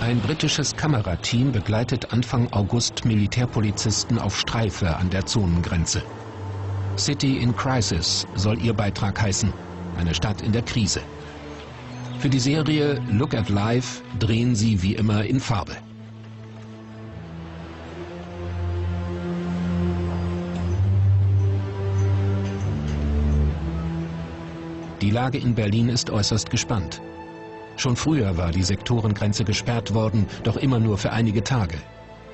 Ein britisches Kamerateam begleitet Anfang August Militärpolizisten auf Streife an der Zonengrenze. City in Crisis soll ihr Beitrag heißen, eine Stadt in der Krise. Für die Serie Look at Life drehen sie wie immer in Farbe. Die Lage in Berlin ist äußerst gespannt. Schon früher war die Sektorengrenze gesperrt worden, doch immer nur für einige Tage.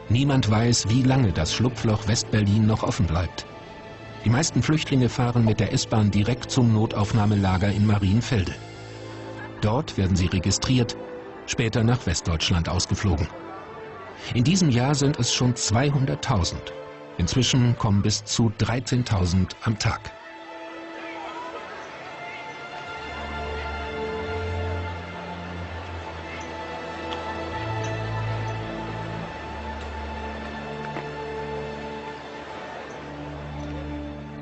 Niemand weiß, wie lange das Schlupfloch West-Berlin noch offen bleibt. Die meisten Flüchtlinge fahren mit der S-Bahn direkt zum Notaufnahmelager in Marienfelde. Dort werden sie registriert, später nach Westdeutschland ausgeflogen. In diesem Jahr sind es schon 200.000. Inzwischen kommen bis zu 13.000 am Tag.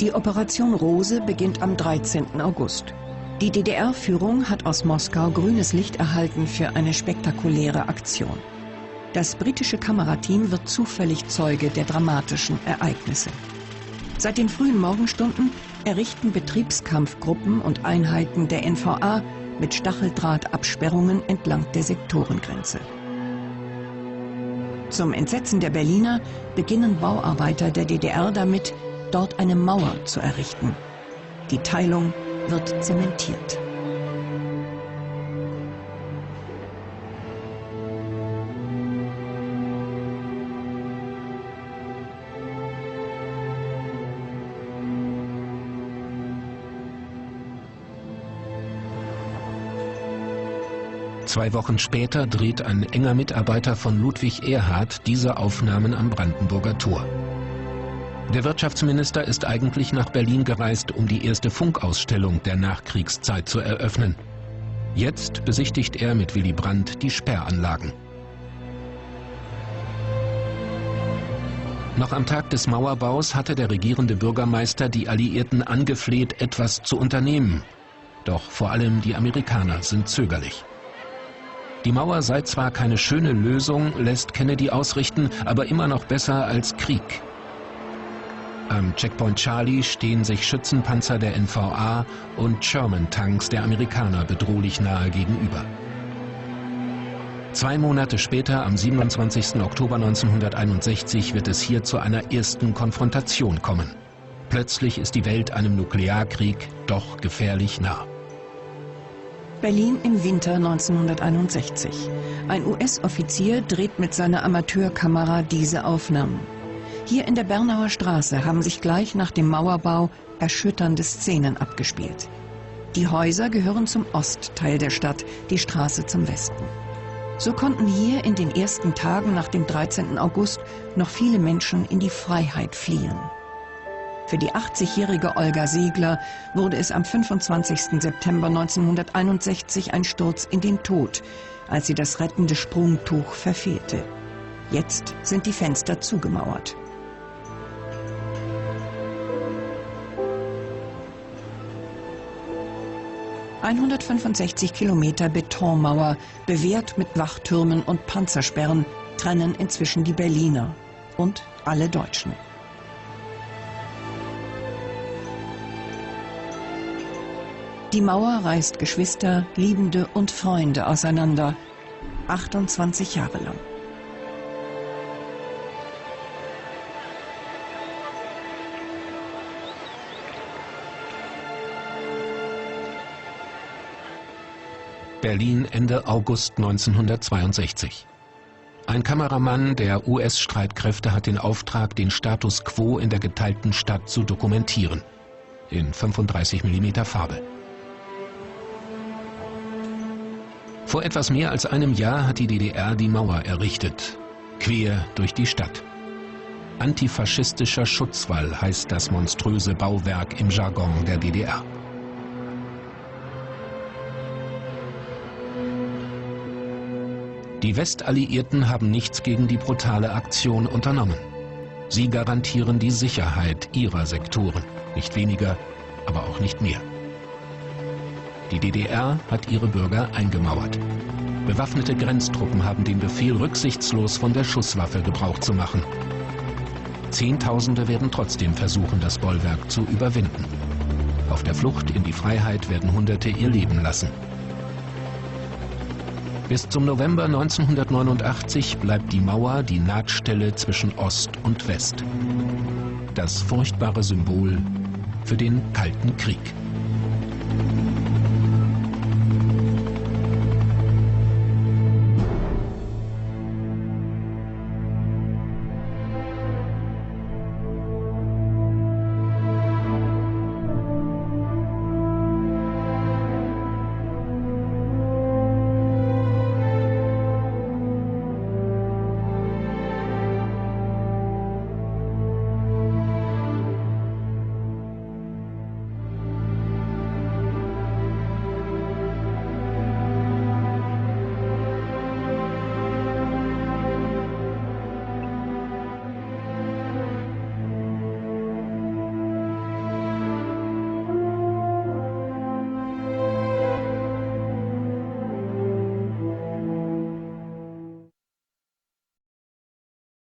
Die Operation Rose beginnt am 13. August. Die DDR-Führung hat aus Moskau grünes Licht erhalten für eine spektakuläre Aktion. Das britische Kamerateam wird zufällig Zeuge der dramatischen Ereignisse. Seit den frühen Morgenstunden errichten Betriebskampfgruppen und Einheiten der NVA mit Stacheldrahtabsperrungen entlang der Sektorengrenze. Zum Entsetzen der Berliner beginnen Bauarbeiter der DDR damit, dort eine Mauer zu errichten. Die Teilung wird zementiert. Zwei Wochen später dreht ein enger Mitarbeiter von Ludwig Erhard diese Aufnahmen am Brandenburger Tor. Der Wirtschaftsminister ist eigentlich nach Berlin gereist, um die erste Funkausstellung der Nachkriegszeit zu eröffnen. Jetzt besichtigt er mit Willy Brandt die Sperranlagen. Noch am Tag des Mauerbaus hatte der regierende Bürgermeister die Alliierten angefleht, etwas zu unternehmen. Doch vor allem die Amerikaner sind zögerlich. Die Mauer sei zwar keine schöne Lösung, lässt Kennedy ausrichten, aber immer noch besser als Krieg. Am Checkpoint Charlie stehen sich Schützenpanzer der NVA und Sherman-Tanks der Amerikaner bedrohlich nahe gegenüber. 2 Monate später, am 27. Oktober 1961, wird es hier zu einer ersten Konfrontation kommen. Plötzlich ist die Welt einem Nuklearkrieg doch gefährlich nah. Berlin im Winter 1961. Ein US-Offizier dreht mit seiner Amateurkamera diese Aufnahmen. Hier in der Bernauer Straße haben sich gleich nach dem Mauerbau erschütternde Szenen abgespielt. Die Häuser gehören zum Ostteil der Stadt, die Straße zum Westen. So konnten hier in den ersten Tagen nach dem 13. August noch viele Menschen in die Freiheit fliehen. Für die 80-jährige Olga Segler wurde es am 25. September 1961 ein Sturz in den Tod, als sie das rettende Sprungtuch verfehlte. Jetzt sind die Fenster zugemauert. ...165 Kilometer Betonmauer, bewehrt mit Wachtürmen und Panzersperren, trennen inzwischen die Berliner und alle Deutschen. Die Mauer reißt Geschwister, Liebende und Freunde auseinander, 28 Jahre lang. Berlin Ende August 1962. Ein Kameramann der US-Streitkräfte hat den Auftrag, den Status quo in der geteilten Stadt zu dokumentieren. In 35 mm Farbe. Vor etwas mehr als einem Jahr hat die DDR die Mauer errichtet, quer durch die Stadt. Antifaschistischer Schutzwall heißt das monströse Bauwerk im Jargon der DDR. Die Westalliierten haben nichts gegen die brutale Aktion unternommen. Sie garantieren die Sicherheit ihrer Sektoren, nicht weniger, aber auch nicht mehr. Die DDR hat ihre Bürger eingemauert. Bewaffnete Grenztruppen haben den Befehl, rücksichtslos von der Schusswaffe Gebrauch zu machen. Zehntausende werden trotzdem versuchen, das Bollwerk zu überwinden. Auf der Flucht in die Freiheit werden Hunderte ihr Leben lassen. Bis zum November 1989 bleibt die Mauer die Nahtstelle zwischen Ost und West. Das furchtbare Symbol für den Kalten Krieg.